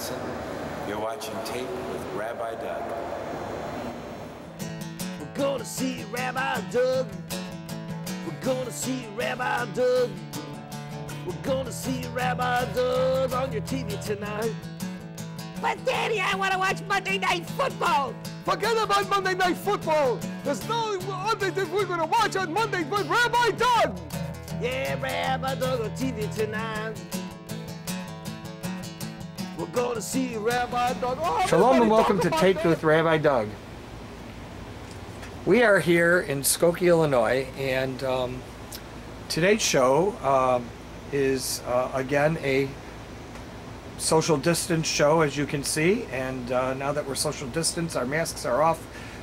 Wisconsin. You're watching Tape with Rabbi Doug. We're gonna see Rabbi Doug. We're gonna see Rabbi Doug. We're gonna see Rabbi Doug on your TV tonight. But Daddy, I want to watch Monday Night Football. Forget about Monday Night Football. There's no other thing we're gonna watch on Monday but Rabbi Doug. Yeah, Rabbi Doug on TV tonight. We're gonna see Rabbi Doug. Oh, Shalom and welcome to Taped with Rabbi Doug. We are here in Skokie, Illinois, and today's show is again a social distance show, as you can see. And now that we're social distance, our masks are off.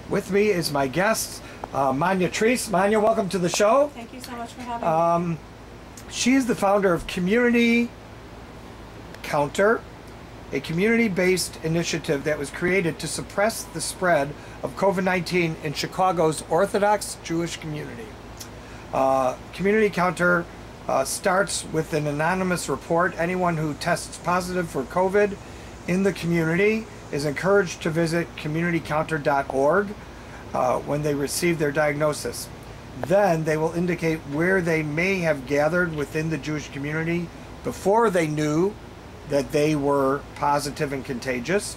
With me is my guest, Manya Treece. Manya, welcome to the show. Thank you so much for having me. She is the founder of Community Counter, a community-based initiative that was created to suppress the spread of COVID-19 in Chicago's Orthodox Jewish community. Community Counter starts with an anonymous report. Anyone who tests positive for COVID in the community is encouraged to visit communitycounter.org when they receive their diagnosis. Then they will indicate where they may have gathered within the Jewish community before they knew that they were positive and contagious.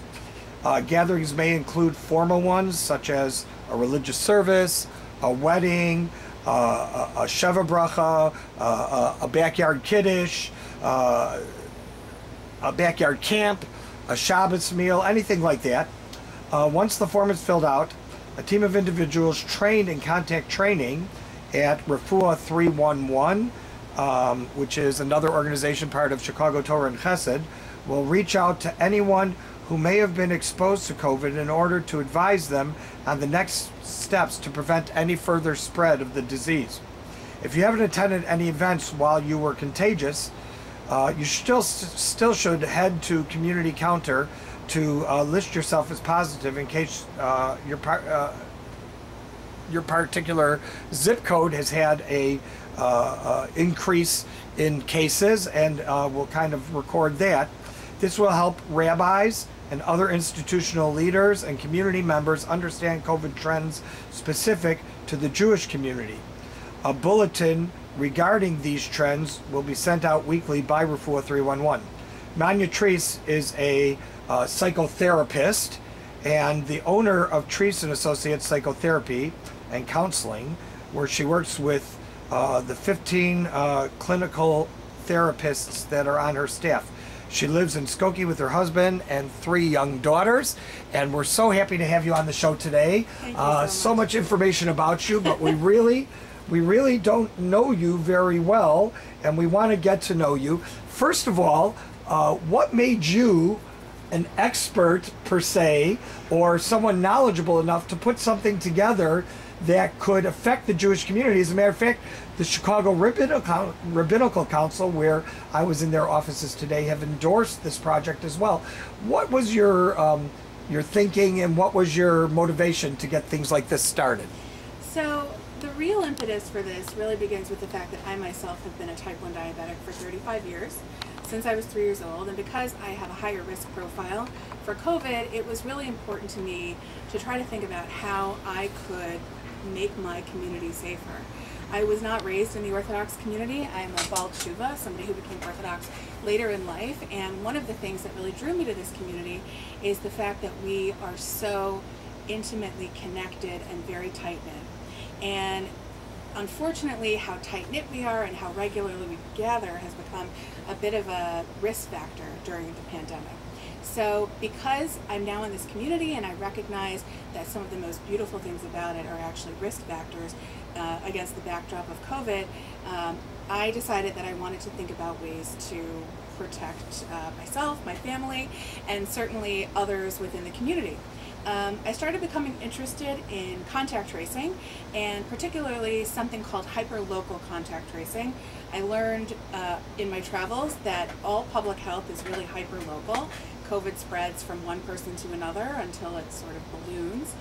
Gatherings may include formal ones, such as a religious service, a wedding, a Sheva Bracha, a backyard kiddush, a backyard camp, a Shabbos meal, anything like that. Once the form is filled out, a team of individuals trained in contact training at REFUAH 311, which is another organization part of Chicago Torah and Chesed, will reach out to anyone who may have been exposed to COVID in order to advise them on the next steps to prevent any further spread of the disease. If you haven't attended any events while you were contagious, you still should head to Community Counter to list yourself as positive in case your particular zip code has had a increase in cases, and we'll kind of record that. This will help rabbis and other institutional leaders and community members understand COVID trends specific to the Jewish community. A bulletin regarding these trends will be sent out weekly by REFUAH 311. Manya Treece is a psychotherapist and the owner of Treece & Associates Psychotherapy and Counseling, where she works with the 15 clinical therapists that are on her staff. She lives in Skokie with her husband and 3 young daughters, and we're so happy to have you on the show today. Thank you so much information about you, but we really don't know you very well, and we want to get to know you. First of all, what made you an expert per se, or someone knowledgeable enough to put something together that could affect the Jewish community? As a matter of fact, the Chicago Rabbinical Council, where I was in their offices today, have endorsed this project as well. What was your thinking, and what was your motivation to get things like this started? So the real impetus for this really begins with the fact that I myself have been a type 1 diabetic for 35 years, since I was 3 years old, and because I have a higher risk profile for COVID, it was really important to me to try to think about how I could make my community safer. I was not raised in the Orthodox community. I'm a Baal Tshuva, somebody who became Orthodox later in life, and one of the things that really drew me to this community is the fact that we are so intimately connected and very tight-knit. And unfortunately, how tight-knit we are and how regularly we gather has become a bit of a risk factor during the pandemic. So because I'm now in this community and I recognize that some of the most beautiful things about it are actually risk factors against the backdrop of COVID, I decided that I wanted to think about ways to protect myself, my family, and certainly others within the community. I started becoming interested in contact tracing, and particularly something called hyper-local contact tracing. I learned in my travels that all public health is really hyper-local. COVID spreads from one person to another until it sort of balloons.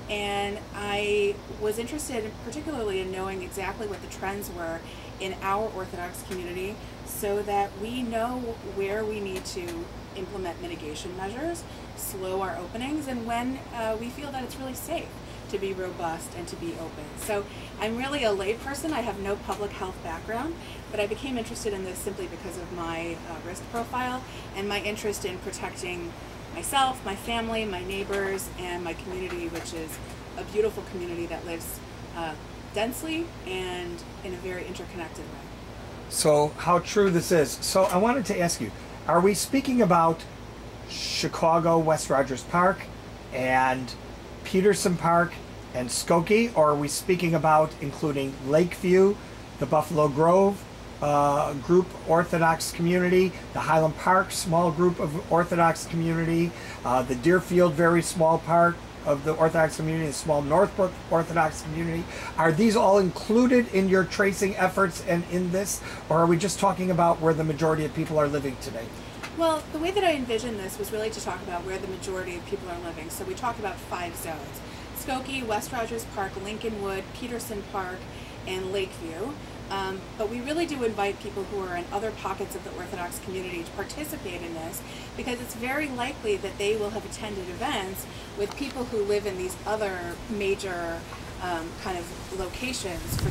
And I was interested particularly in knowing exactly what the trends were in our Orthodox community, so that we know where we need to implement mitigation measures, slow our openings, and when we feel that it's really safe to be robust and to be open. So I'm really a layperson. I have no public health background, but I became interested in this simply because of my risk profile and my interest in protecting myself, my family, my neighbors, and my community, which is a beautiful community that lives densely and in a very interconnected way. So how true this is. So I wanted to ask you, are we speaking about Chicago, West Rogers Park, and Peterson Park, and Skokie, or are we speaking about including Lakeview, the Buffalo Grove group Orthodox community, the Highland Park small group of Orthodox community, the Deerfield very small part of the Orthodox community, the small Northbrook Orthodox community? Are these all included in your tracing efforts and in this, or are we just talking about where the majority of people are living today? Well, the way that I envisioned this was really to talk about where the majority of people are living. So we talked about 5 zones: Skokie, West Rogers Park, Lincolnwood, Peterson Park, and Lakeview. But we really do invite people who are in other pockets of the Orthodox community to participate in this, because it's very likely that they will have attended events with people who live in these other major kind of locations for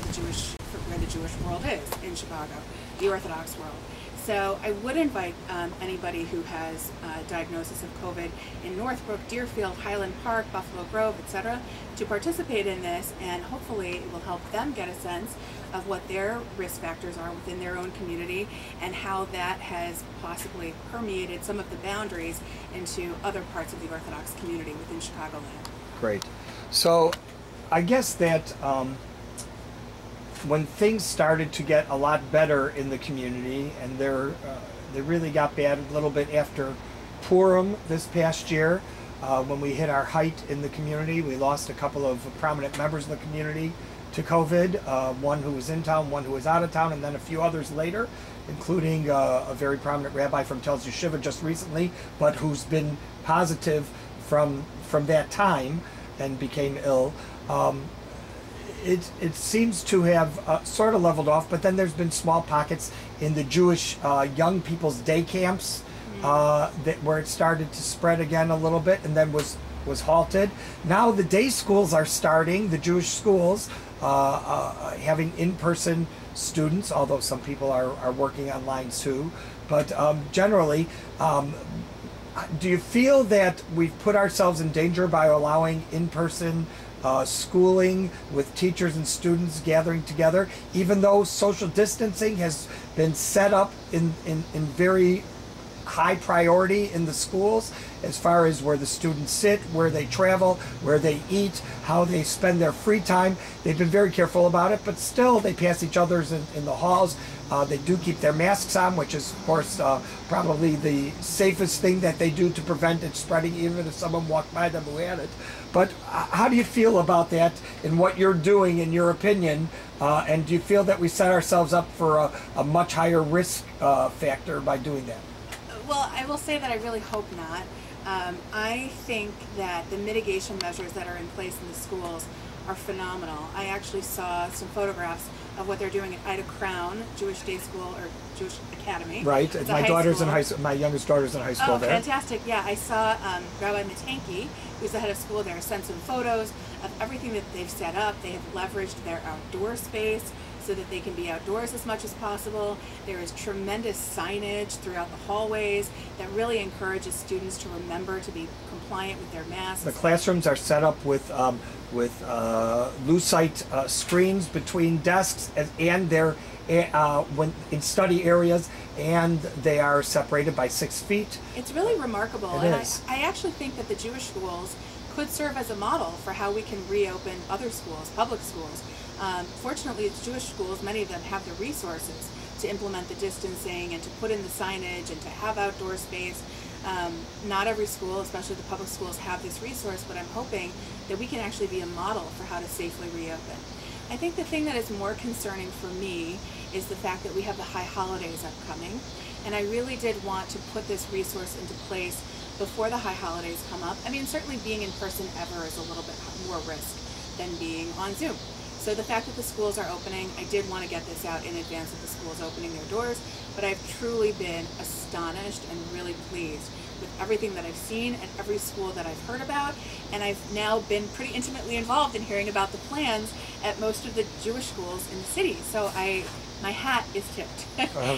where the Jewish world is in Chicago, the Orthodox world. So I would invite anybody who has a diagnosis of COVID in Northbrook, Deerfield, Highland Park, Buffalo Grove, etc., to participate in this, and hopefully it will help them get a sense of what their risk factors are within their own community and how that has possibly permeated some of the boundaries into other parts of the Orthodox community within Chicagoland. Great. So I guess that when things started to get a lot better in the community, and they really got bad a little bit after Purim this past year, when we hit our height in the community. We lost a couple of prominent members of the community to COVID, one who was in town, one who was out of town, and then a few others later, including a very prominent rabbi from Tel Yeshiva just recently, but who's been positive from that time and became ill. It seems to have sort of leveled off, but then there's been small pockets in the Jewish young people's day camps where it started to spread again a little bit, and then was halted. Now the day schools are starting, the Jewish schools, having in-person students, although some people are working online too. But generally, do you feel that we've put ourselves in danger by allowing in-person schooling with teachers and students gathering together, even though social distancing has been set up in very high priority in the schools, as far as where the students sit, where they travel, where they eat, how they spend their free time? They've been very careful about it, but still they pass each other's in the halls. They do keep their masks on, which is, of course, probably the safest thing that they do to prevent it spreading, even if someone walked by them who had it. But how do you feel about that and what you're doing, in your opinion? And do you feel that we set ourselves up for a much higher risk factor by doing that? Well, I will say that I really hope not. I think that the mitigation measures that are in place in the schools are phenomenal. I actually saw some photographs of what they're doing at Ida Crown Jewish Day School, or Jewish Academy. Right. My daughter's in high school. My youngest daughter's in high school there. Oh, fantastic! Yeah, I saw Rabbi Matanki, who's the head of school there, sent some photos of everything that they've set up. They have leveraged their outdoor space so that they can be outdoors as much as possible. There is tremendous signage throughout the hallways that really encourages students to remember to be compliant with their masks. The classrooms are set up with lucite screens between desks, and they're when in study areas, and they are separated by 6 feet. It's really remarkable. It is. I actually think that the Jewish schools could serve as a model for how we can reopen other schools, public schools. Fortunately, it's Jewish schools, many of them have the resources to implement the distancing and to put in the signage and to have outdoor space. Not every school, especially the public schools, have this resource, but I'm hoping that we can actually be a model for how to safely reopen. I think the thing that is more concerning for me is the fact that we have the high holidays upcoming, and I really did want to put this resource into place before the high holidays come up. I mean, certainly being in person ever is a little bit more risk than being on Zoom. So the fact that the schools are opening, I did want to get this out in advance of the schools opening their doors, but I've truly been astonished and really pleased with everything that I've seen at every school that I've heard about, and I've now been pretty intimately involved in hearing about the plans at most of the Jewish schools in the city. So my hat is tipped.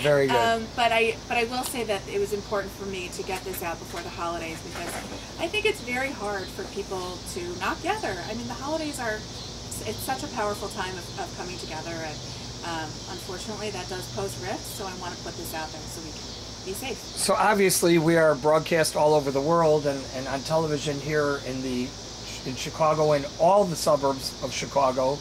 Very good. But I will say that it was important for me to get this out before the holidays, because I think it's very hard for people to not gather. I mean, the holidays it's such a powerful time of coming together, and unfortunately that does pose risks, so I want to put this out there so we can be safe. So obviously we are broadcast all over the world and on television here in Chicago and all the suburbs of Chicago,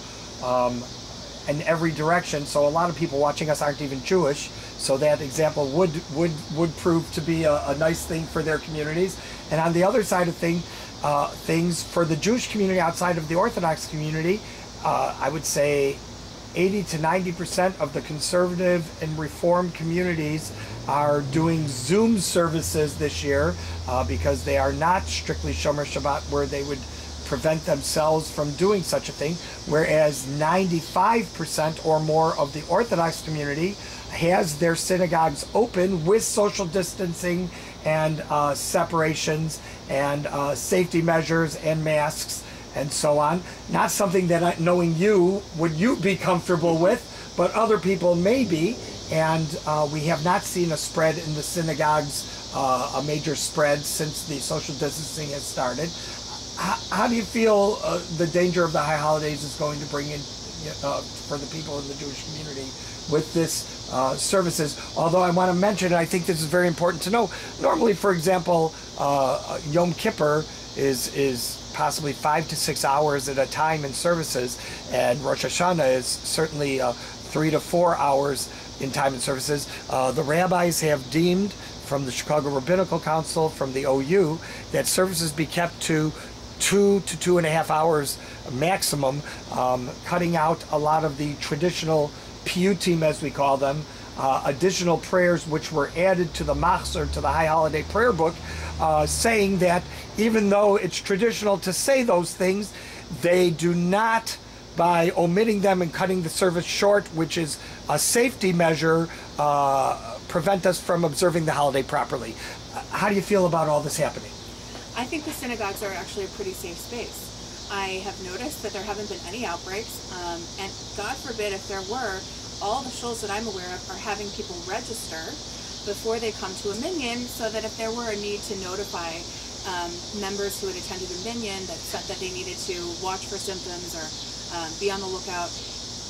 in every direction. So a lot of people watching us aren't even Jewish. So that example would prove to be a nice thing for their communities. And on the other side of things for the Jewish community outside of the Orthodox community, I would say 80 to 90% of the conservative and reform communities are doing Zoom services this year because they are not strictly Shomer Shabbat, where they would prevent themselves from doing such a thing, whereas 95% or more of the Orthodox community has their synagogues open with social distancing and separations and safety measures and masks and so on. Not something that, knowing you, would you be comfortable with, but other people may be. And we have not seen a spread in the synagogues, a major spread since the social distancing has started. How do you feel the danger of the high holidays is going to bring in for the people in the Jewish community with this services? Although I want to mention, and I think this is very important to know, normally, for example, Yom Kippur is possibly 5 to 6 hours at a time in services, and Rosh Hashanah is certainly 3 to 4 hours in time and services. The rabbis have deemed from the Chicago Rabbinical Council, from the OU, that services be kept to 2 to 2.5 hours maximum, cutting out a lot of the traditional piyutim, as we call them, additional prayers which were added to the machzor, to the high holiday prayer book, saying that even though it's traditional to say those things, they do not, by omitting them and cutting the service short, which is a safety measure, prevent us from observing the holiday properly. How do you feel about all this happening? I think the synagogues are actually a pretty safe space. I have noticed that there haven't been any outbreaks, and God forbid if there were, all the shuls that I'm aware of are having people register before they come to a minyan, so that if there were a need to notify members who had attended a minyan that they needed to watch for symptoms or be on the lookout,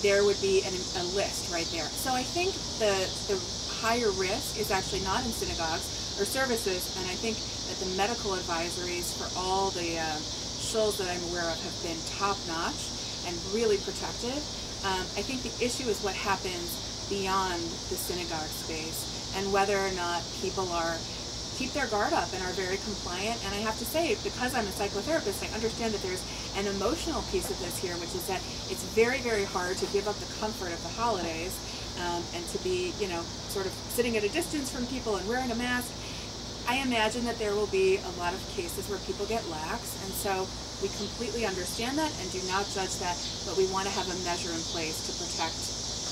there would be a list right there. So I think the higher risk is actually not in synagogues or services, and I think that the medical advisories for all the shuls that I'm aware of have been top-notch and really protective. I think the issue is what happens beyond the synagogue space, and whether or not people keep their guard up and are very compliant. And I have to say, because I'm a psychotherapist, I understand that there's an emotional piece of this here, which is that it's very, very hard to give up the comfort of the holidays and to be, sort of sitting at a distance from people and wearing a mask. I imagine that there will be a lot of cases where people get lax, and so we completely understand that and do not judge that, but we want to have a measure in place to protect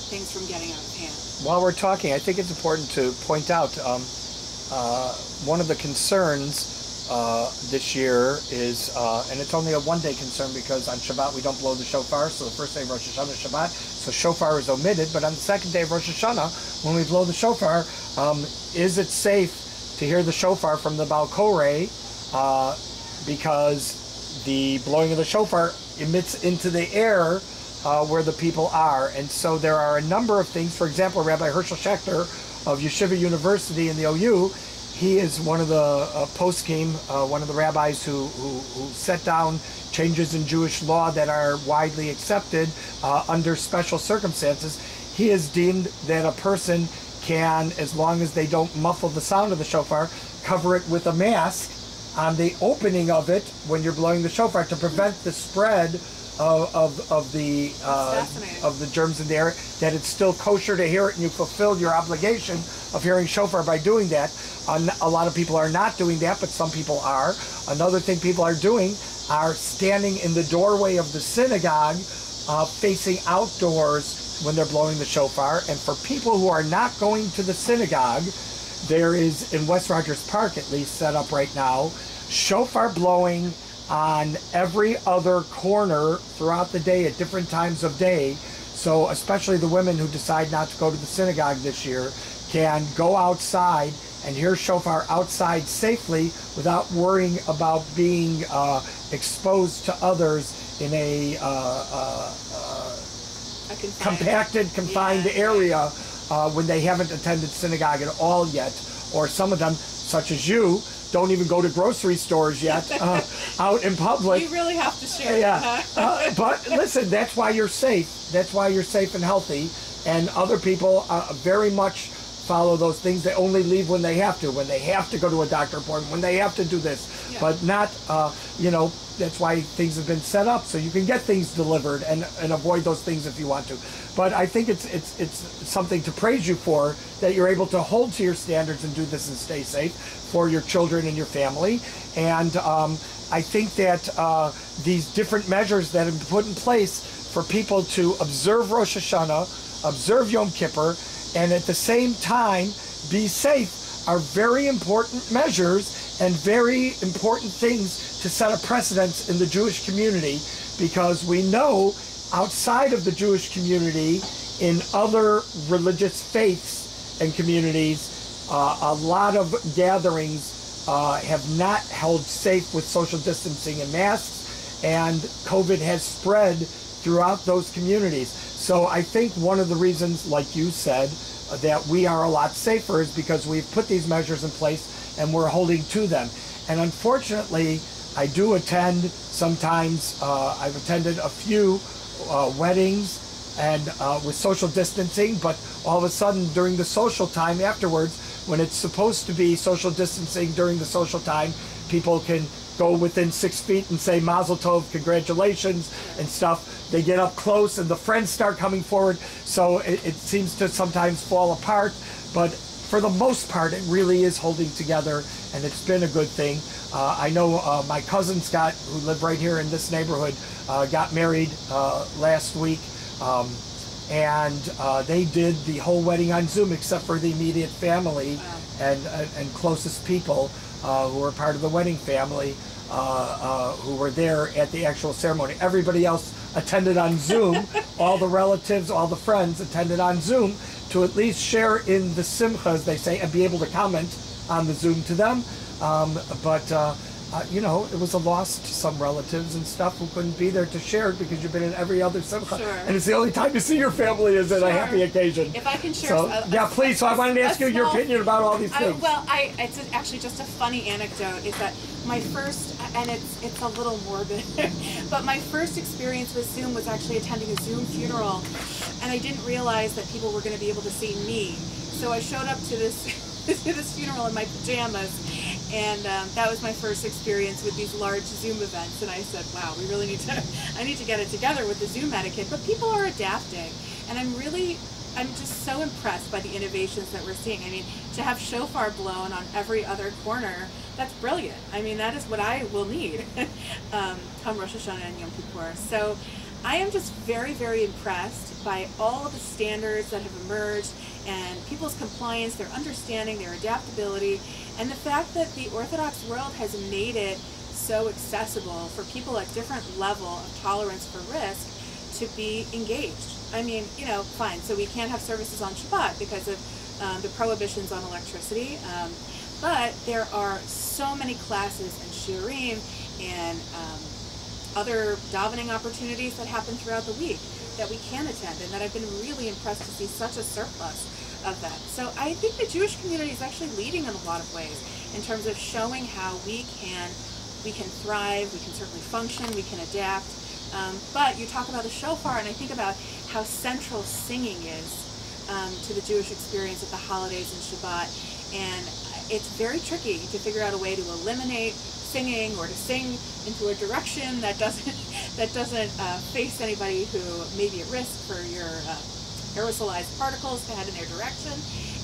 things from getting out of hand. While we're talking, I think it's important to point out one of the concerns this year is, and it's only a one-day concern because on Shabbat we don't blow the shofar, so the first day of Rosh Hashanah is Shabbat, so shofar is omitted, but on the second day of Rosh Hashanah, when we blow the shofar, is it safe to hear the shofar from the Baal Koreh, because the blowing of the shofar emits into the air where the people are. And so there are a number of things. For example, Rabbi Herschel Schachter of Yeshiva University in the OU, he is one of the poskim, one of the rabbis who set down changes in Jewish law that are widely accepted under special circumstances. He has deemed that a person can, as long as they don't muffle the sound of the shofar, cover it with a mask on the opening of it when you're blowing the shofar to prevent the spread of the germs in the air, that it's still kosher to hear it and you fulfill your obligation of hearing shofar by doing that. A lot of people are not doing that, but some people are. Another thing people are doing are standing in the doorway of the synagogue facing outdoors when they're blowing the shofar. And for people who are not going to the synagogue, there is, in West Rogers Park at least, set up right now, shofar blowing on every other corner throughout the day at different times of day. So especially the women who decide not to go to the synagogue this year can go outside and hear shofar outside safely without worrying about being exposed to others in a compacted, confined area when they haven't attended synagogue at all yet. Or some of them, such as you, don't even go to grocery stores yet out in public. You really have to share. Yeah. But listen, that's why you're safe. That's why you're safe and healthy. And other people very much follow those things. They only leave when they have to go to a doctor appointment, when they have to do this. Yeah. But not, you know, that's why things have been set up so you can get things delivered and avoid those things if you want to. But I think it's something to praise you for, that you're able to hold to your standards and do this and stay safe for your children and your family. And I think that these different measures that have been put in place for people to observe Rosh Hashanah, observe Yom Kippur, and at the same time be safe are very important measures and very important things to set a precedence in the Jewish community, because we know outside of the Jewish community, in other religious faiths and communities, a lot of gatherings have not held safe with social distancing and masks, and COVID has spread throughout those communities. So I think one of the reasons, like you said, that we are a lot safer is because we've put these measures in place and we're holding to them. And unfortunately, I do attend sometimes, I've attended a few weddings and with social distancing, but all of a sudden during the social time afterwards, when it's supposed to be social distancing during the social time, people can go within 6 feet and say Mazel Tov, congratulations and stuff. They get up close and the friends start coming forward. So it seems to sometimes fall apart, but for the most part, it really is holding together, and it's been a good thing. I know my cousin Scott, who lived right here in this neighborhood, got married last week, and they did the whole wedding on Zoom except for the immediate family and closest people who were part of the wedding family who were there at the actual ceremony. Everybody else attended on Zoom. All the relatives, all the friends attended on Zoom to at least share in the simcha, as they say, and be able to comment on the Zoom to them. You know, it was a loss to some relatives and stuff who couldn't be there to share it because you've been in every other simcha. Sure. And it's the only time you see your family is at a happy occasion. If I can share. So, yeah, please. So I wanted to ask you your opinion about all these things. It's actually just a funny anecdote. Is that my first, and it's a little morbid, but my first experience with Zoom was actually attending a Zoom funeral, and I didn't realize that people were going to be able to see me. So I showed up to this funeral in my pajamas, and that was my first experience with these large Zoom events. And I said, wow, I need to get it together with the Zoom etiquette. But people are adapting, and I'm just so impressed by the innovations that we're seeing. I mean, to have shofar blown on every other corner, that's brilliant. I mean, that is what I will need come Rosh Hashanah and Yom Kippur. So I am just very, very impressed by all of the standards that have emerged and people's compliance, their understanding, their adaptability, and the fact that the Orthodox world has made it so accessible for people at different level of tolerance for risk to be engaged. I mean, you know, fine, so we can't have services on Shabbat because of the prohibitions on electricity, but there are so many classes and shiurim and other davening opportunities that happen throughout the week that we can attend, and that I've been really impressed to see such a surplus of that. So I think the Jewish community is actually leading in a lot of ways in terms of showing how we can thrive, we can certainly function, we can adapt. But you talk about the shofar, and I think about how central singing is to the Jewish experience at the holidays and Shabbat, and it's very tricky to figure out a way to eliminate singing or to sing into a direction that doesn't face anybody who may be at risk for your aerosolized particles to head in their direction.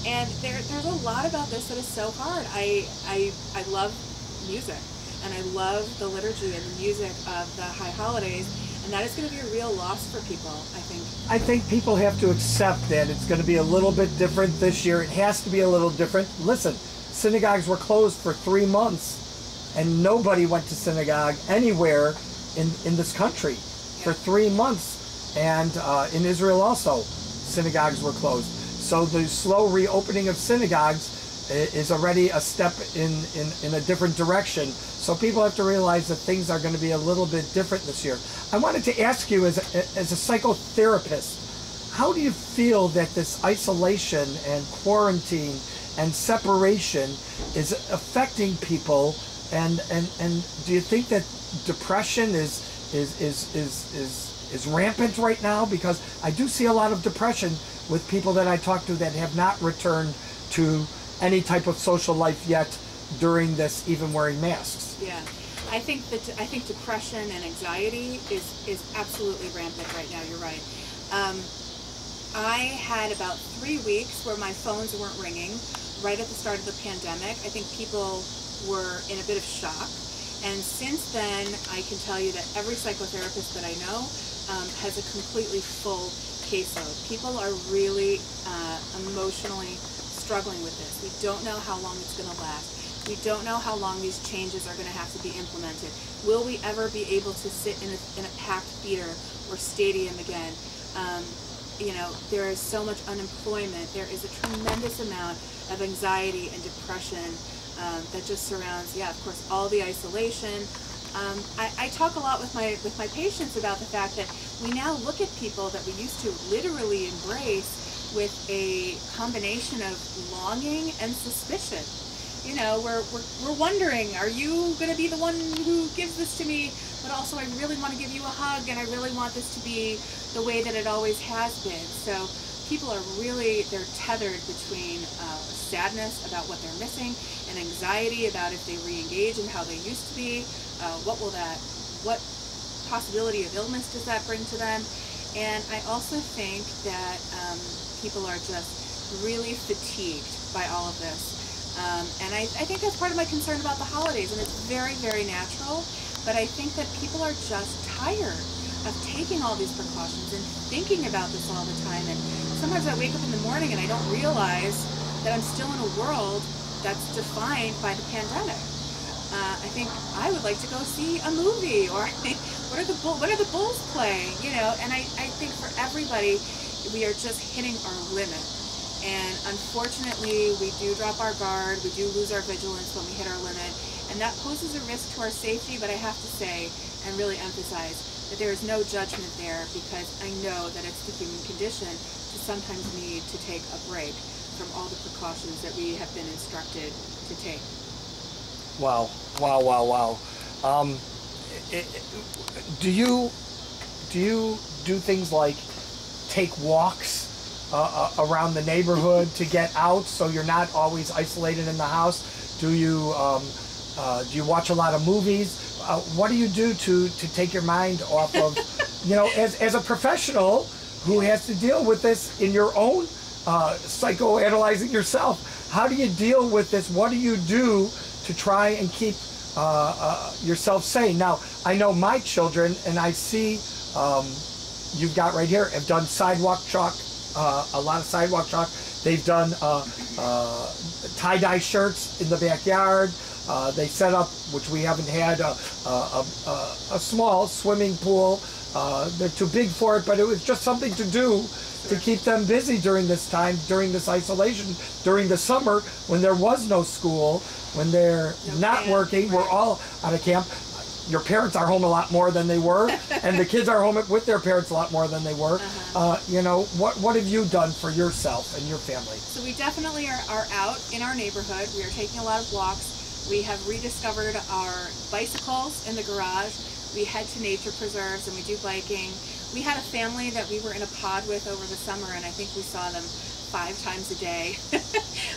And there's a lot about this that is so hard. I love music, and I love the liturgy and the music of the high holidays, And that is going to be a real loss for people, I think. I think people have to accept that it's going to be a little bit different this year. It has to be a little different. Listen, synagogues were closed for 3 months, and nobody went to synagogue anywhere in this country for 3 months. And in Israel also, synagogues were closed. So the slow reopening of synagogues is already a step in a different direction. So people have to realize that things are going to be a little bit different this year. I wanted to ask you, as a psychotherapist, how do you feel that this isolation and quarantine and separation is affecting people? And do you think that depression is rampant right now? Because I do see a lot of depression with people that I talk to that have not returned to any type of social life yet during this, even wearing masks. Yeah, I think depression and anxiety is absolutely rampant right now. You're right. I had about 3 weeks where my phones weren't ringing right at the start of the pandemic. I think people were in a bit of shock. And since then, I can tell you that every psychotherapist that I know has a completely full caseload. People are really emotionally struggling with this. We don't know how long it's going to last. We don't know how long these changes are going to have to be implemented. Will we ever be able to sit in a packed theater or stadium again? You know, there is so much unemployment. There is a tremendous amount of anxiety and depression that just surrounds, of course, all the isolation. I talk a lot with my patients about the fact that we now look at people that we used to literally embrace with a combination of longing and suspicion. You know, we're wondering, are you going to be the one who gives this to me? But also, I really want to give you a hug, and I really want this to be the way that it always has been. So people are really, they're tethered between sadness about what they're missing and anxiety about if they re-engage in how they used to be. What possibility of illness does that bring to them? And I also think that people are just really fatigued by all of this. And I think that's part of my concern about the holidays, and it's very, very natural, but I think that people are just tired of taking all these precautions and thinking about this all the time. And sometimes I wake up in the morning and I don't realize that I'm still in a world that's defined by the pandemic. I think I would like to go see a movie, or what are the Bulls playing, you know? And I think for everybody, we are just hitting our limit. And unfortunately, we do drop our guard, we do lose our vigilance when we hit our limit, and that poses a risk to our safety. But I have to say, and really emphasize, that there is no judgment there, because I know that it's the human condition to sometimes need to take a break from all the precautions that we have been instructed to take. Wow. Do you do things like take walks around the neighborhood to get out, so you're not always isolated in the house? Do you watch a lot of movies? What do you do to take your mind off of, you know, as a professional who has to deal with this in your own psychoanalyzing yourself? How do you deal with this? What do you do to try and keep yourself sane? Now, I know my children, and I see you've got right here, have done sidewalk chalk, a lot of sidewalk chalk. They've done tie-dye shirts in the backyard. They set up, which we haven't had, a small swimming pool. They're too big for it, but it was just something to do to keep them busy during this time, during this isolation, during the summer when there was no school, when they're not working. We're all out of camp. Your parents are home a lot more than they were, and the kids are home with their parents a lot more than they were. You know, what have you done for yourself and your family? So we definitely are out in our neighborhood. We are taking a lot of walks. We have rediscovered our bicycles in the garage. We head to nature preserves and we do biking. We had a family that we were in a pod with over the summer, and I think we saw them 5 times a day.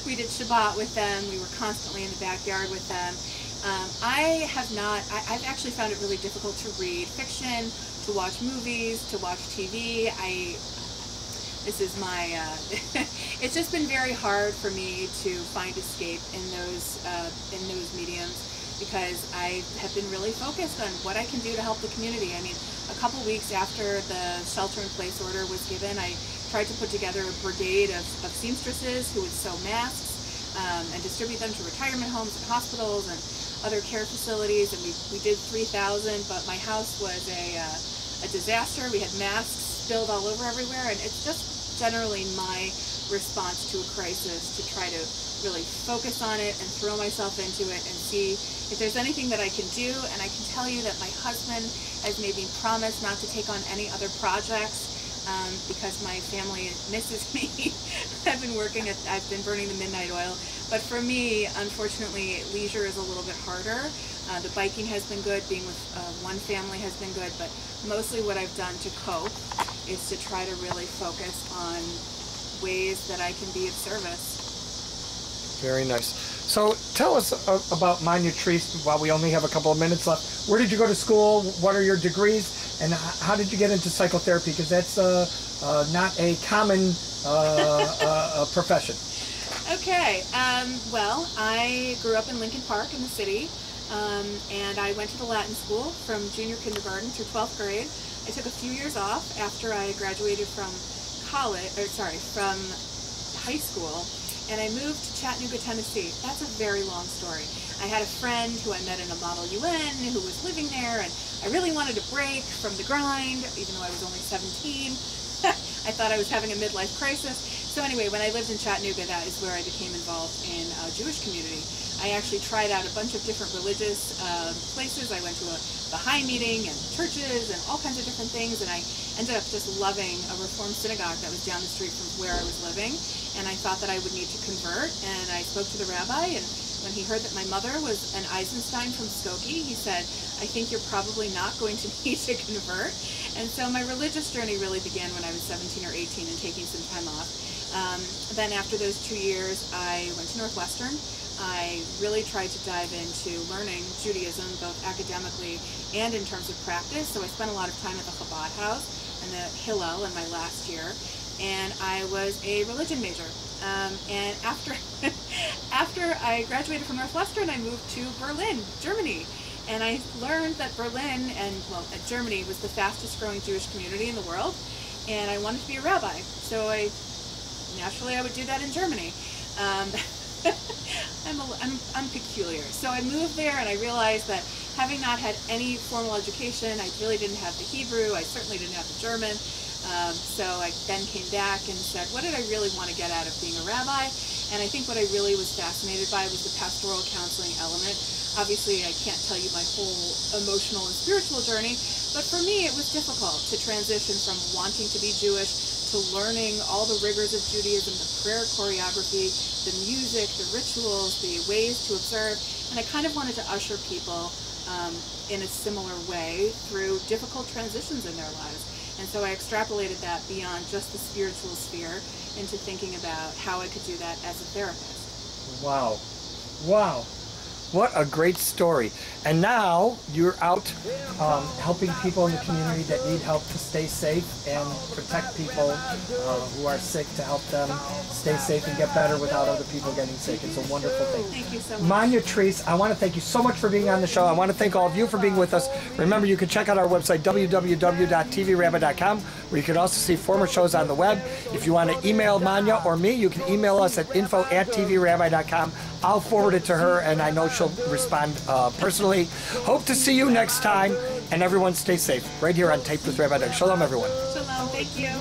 We did Shabbat with them. We were constantly in the backyard with them. I've actually found it really difficult to read fiction, to watch movies, to watch TV. It's just been very hard for me to find escape in those mediums. because I have been really focused on what I can do to help the community. I mean, a couple weeks after the shelter-in-place order was given, I tried to put together a brigade of seamstresses who would sew masks and distribute them to retirement homes and hospitals and other care facilities, and we did 3,000, but my house was a disaster. We had masks spilled all over everywhere, and it's just generally my response to a crisis to try to really focus on it and throw myself into it and see if there's anything that I can do. And I can tell you that my husband has made me promise not to take on any other projects because my family misses me. I've been burning the midnight oil. But for me, unfortunately, leisure is a little bit harder. The biking has been good, being with one family has been good, but mostly what I've done to cope is to try to really focus on ways that I can be of service. Very nice. So tell us about Manya Treece while we only have a couple of minutes left. Where did you go to school? What are your degrees? And how did you get into psychotherapy? Because that's not a common profession. Okay. Well, I grew up in Lincoln Park in the city, and I went to the Latin school from junior kindergarten through 12th grade. I took a few years off after I graduated from from high school, and I moved to Chattanooga, Tennessee. That's a very long story. I had a friend who I met in a Model UN who was living there, and I really wanted a break from the grind, even though I was only 17. I thought I was having a midlife crisis. So anyway, when I lived in Chattanooga, that is where I became involved in a Jewish community. I actually tried out a bunch of different religious places. I went to a Baha'i meeting and churches and all kinds of different things, and I ended up just loving a Reformed synagogue that was down the street from where I was living. And I thought that I would need to convert, and I spoke to the rabbi, and when he heard that my mother was an Eisenstein from Skokie, he said, I think you're probably not going to need to convert. And so my religious journey really began when I was 17 or 18 and taking some time off. Then after those 2 years, I went to Northwestern. I really tried to dive into learning Judaism, both academically and in terms of practice. So I spent a lot of time at the Chabad house and the Hillel in my last year. And I was a religion major. And after I graduated from Northwestern, I moved to Berlin, Germany. And I learned that Berlin Germany was the fastest growing Jewish community in the world. And I wanted to be a rabbi. So naturally I would do that in Germany. I'm peculiar. So I moved there, and I realized that having not had any formal education, I really didn't have the Hebrew, I certainly didn't have the German. So I then came back and said, what did I really want to get out of being a rabbi? And I think what I really was fascinated by was the pastoral counseling element. Obviously, I can't tell you my whole emotional and spiritual journey, but for me it was difficult to transition from wanting to be Jewish to learning all the rigors of Judaism, the prayer choreography, the music, the rituals, the ways to observe, and I kind of wanted to usher people in a similar way through difficult transitions in their lives. And so I extrapolated that beyond just the spiritual sphere into thinking about how I could do that as a therapist. Wow. Wow. What a great story. And now you're out helping people in the community that need help to stay safe and protect people who are sick, to help them stay safe and get better without other people getting sick. It's a wonderful thing. Thank you so much. Manya Treece, I want to thank you so much for being on the show. I want to thank all of you for being with us. Remember, you can check out our website, www.tvrabbi.com, where you can also see former shows on the web. If you want to email Manya or me, you can email us at info@tvrabbi.com. I'll forward it to her, and I know she'll respond personally. Hope to see you next time, and everyone stay safe right here on Taped with Rabbi Doug. Shalom, everyone. Shalom. Thank you.